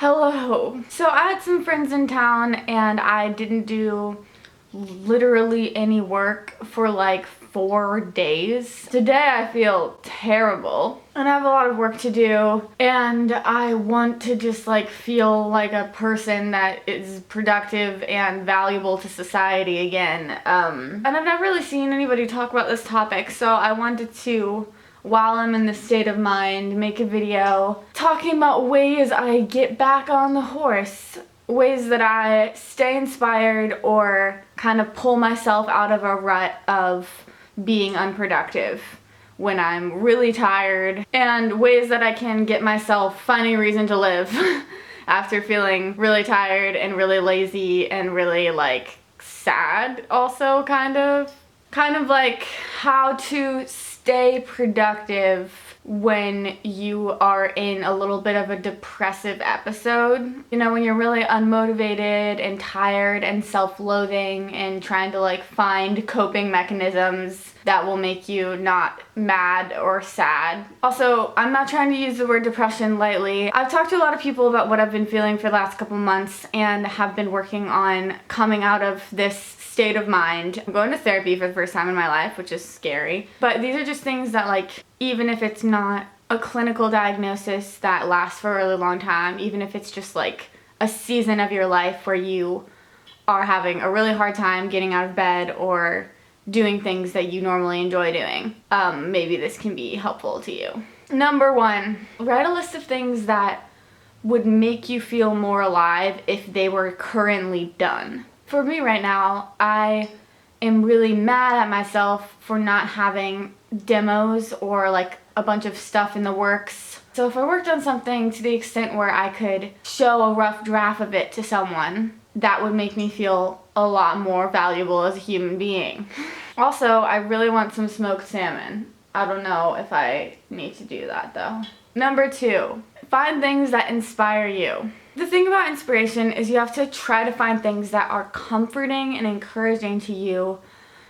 Hello. So I had some friends in town and I didn't do literally any work for like 4 days. Today I feel terrible and I have a lot of work to do and I want to just like feel like a person that is productive and valuable to society again. And I've never really seen anybody talk about this topic, so I wanted to, while I'm in this state of mind, make a video talking about ways I get back on the horse. Ways that I stay inspired or kind of pull myself out of a rut of being unproductive when I'm really tired, and ways that I can get myself finding a reason to live after feeling really tired and really lazy and really like sad also, kind of like how to stay productive when you are in a little bit of a depressive episode. You know, when you're really unmotivated and tired and self-loathing and trying to like find coping mechanisms that will make you not mad or sad. Also, I'm not trying to use the word depression lightly. I've talked to a lot of people about what I've been feeling for the last couple months and have been working on coming out of this state of mind. I'm going to therapy for the first time in my life, which is scary. But these are just things that, like, even if it's not a clinical diagnosis that lasts for a really long time, even if it's just like a season of your life where you are having a really hard time getting out of bed or doing things that you normally enjoy doing, maybe this can be helpful to you. Number 1, write a list of things that would make you feel more alive if they were currently done. For me right now, I am really mad at myself for not having demos or like a bunch of stuff in the works. So if I worked on something to the extent where I could show a rough draft of it to someone, that would make me feel a lot more valuable as a human being. Also, I really want some smoked salmon. I don't know if I need to do that though. Number 2, find things that inspire you. The thing about inspiration is you have to try to find things that are comforting and encouraging to you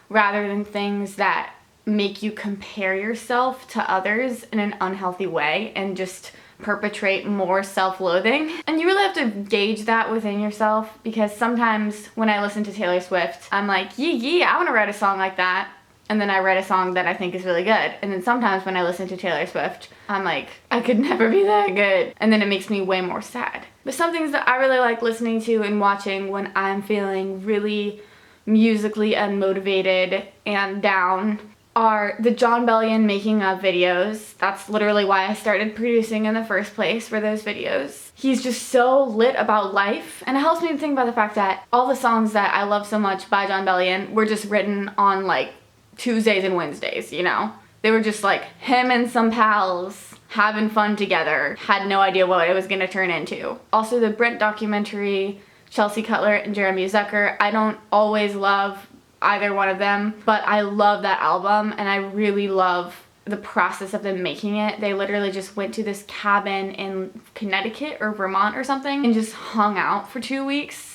rather than things that make you compare yourself to others in an unhealthy way and just perpetrate more self-loathing. And you really have to gauge that within yourself, because sometimes when I listen to Taylor Swift, I'm like, yeah, I want to write a song like that. And then I write a song that I think is really good. And then sometimes when I listen to Taylor Swift, I'm like, I could never be that good. And then it makes me way more sad. But some things that I really like listening to and watching when I'm feeling really musically unmotivated and down are the Jon Bellion making of videos. That's literally why I started producing in the first place, for those videos. He's just so lit about life, and it helps me to think about the fact that all the songs that I love so much by Jon Bellion were just written on like Tuesdays and Wednesdays, you know? They were just like him and some pals having fun together, had no idea what it was gonna turn into. Also the Brent documentary, Chelsea Cutler and Jeremy Zucker, I don't always love either one of them, but I love that album and I really love the process of them making it. They literally just went to this cabin in Connecticut or Vermont or something and just hung out for 2 weeks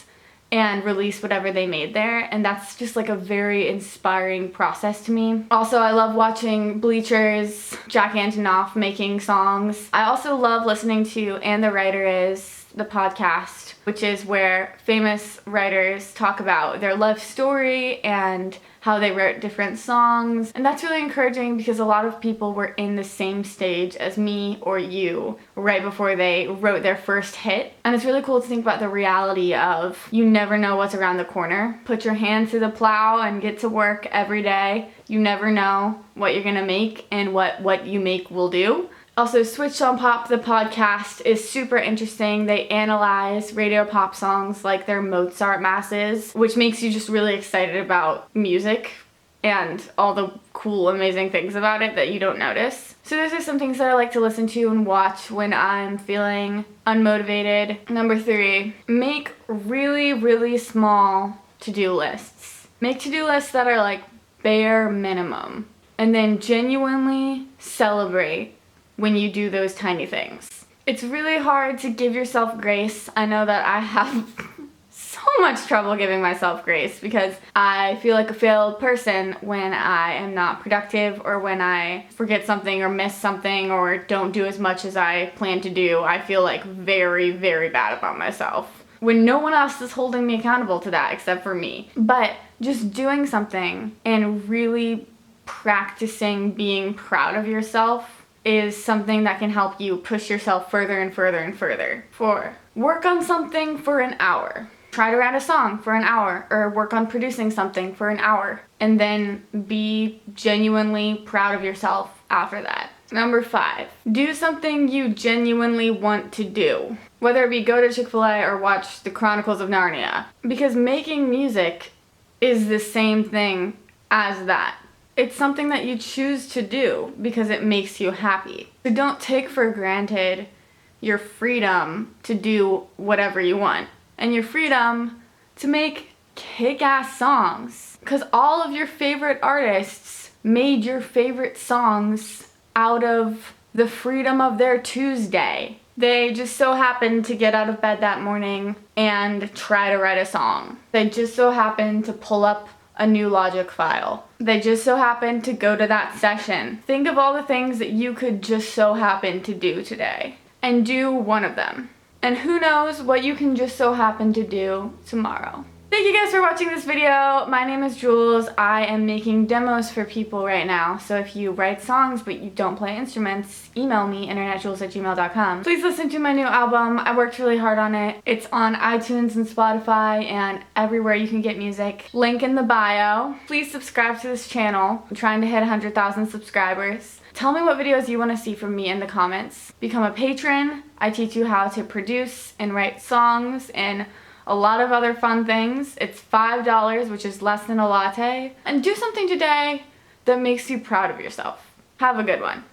and released whatever they made there, and that's just like a very inspiring process to me. Also, I love watching Bleacher's Jack Antonoff making songs. I also love listening to And the Writer Is, the podcast, which is where famous writers talk about their life story and how they wrote different songs. And that's really encouraging because a lot of people were in the same stage as me or you right before they wrote their first hit. And it's really cool to think about the reality of you never know what's around the corner. Put your hand to the plow and get to work every day. You never know what you're gonna make and what you make will do. Also, Switched on Pop, the podcast, is super interesting. They analyze radio pop songs like they're Mozart masses, which makes you just really excited about music and all the cool, amazing things about it that you don't notice. So those are some things that I like to listen to and watch when I'm feeling unmotivated. Number 3, make really, really small to-do lists. Make to-do lists that are like bare minimum, and then genuinely celebrate when you do those tiny things. It's really hard to give yourself grace. I know that I have so much trouble giving myself grace because I feel like a failed person when I am not productive or when I forget something or miss something or don't do as much as I plan to do. I feel like very, very bad about myself when no one else is holding me accountable to that except for me. But just doing something and really practicing being proud of yourself is something that can help you push yourself further and further and further. 4, work on something for an hour. Try to write a song for an hour or work on producing something for an hour and then be genuinely proud of yourself after that. Number 5, do something you genuinely want to do. Whether it be go to Chick-fil-A or watch The Chronicles of Narnia. Because making music is the same thing as that. It's something that you choose to do because it makes you happy. So don't take for granted your freedom to do whatever you want and your freedom to make kick-ass songs. Because all of your favorite artists made your favorite songs out of the freedom of their Tuesday. They just so happened to get out of bed that morning and try to write a song. They just so happened to pull up a new Logic file. They just so happened to go to that session. Think of all the things that you could just so happen to do today and do one of them. And who knows what you can just so happen to do tomorrow. Thank you guys for watching this video. My name is Jules. I am making demos for people right now. So if you write songs but you don't play instruments, email me, internetjules@gmail.com. Please listen to my new album. I worked really hard on it. It's on iTunes and Spotify and everywhere you can get music. Link in the bio. Please subscribe to this channel. I'm trying to hit 100,000 subscribers. Tell me what videos you want to see from me in the comments. Become a patron. I teach you how to produce and write songs and a lot of other fun things. It's $5, which is less than a latte. And do something today that makes you proud of yourself. Have a good one.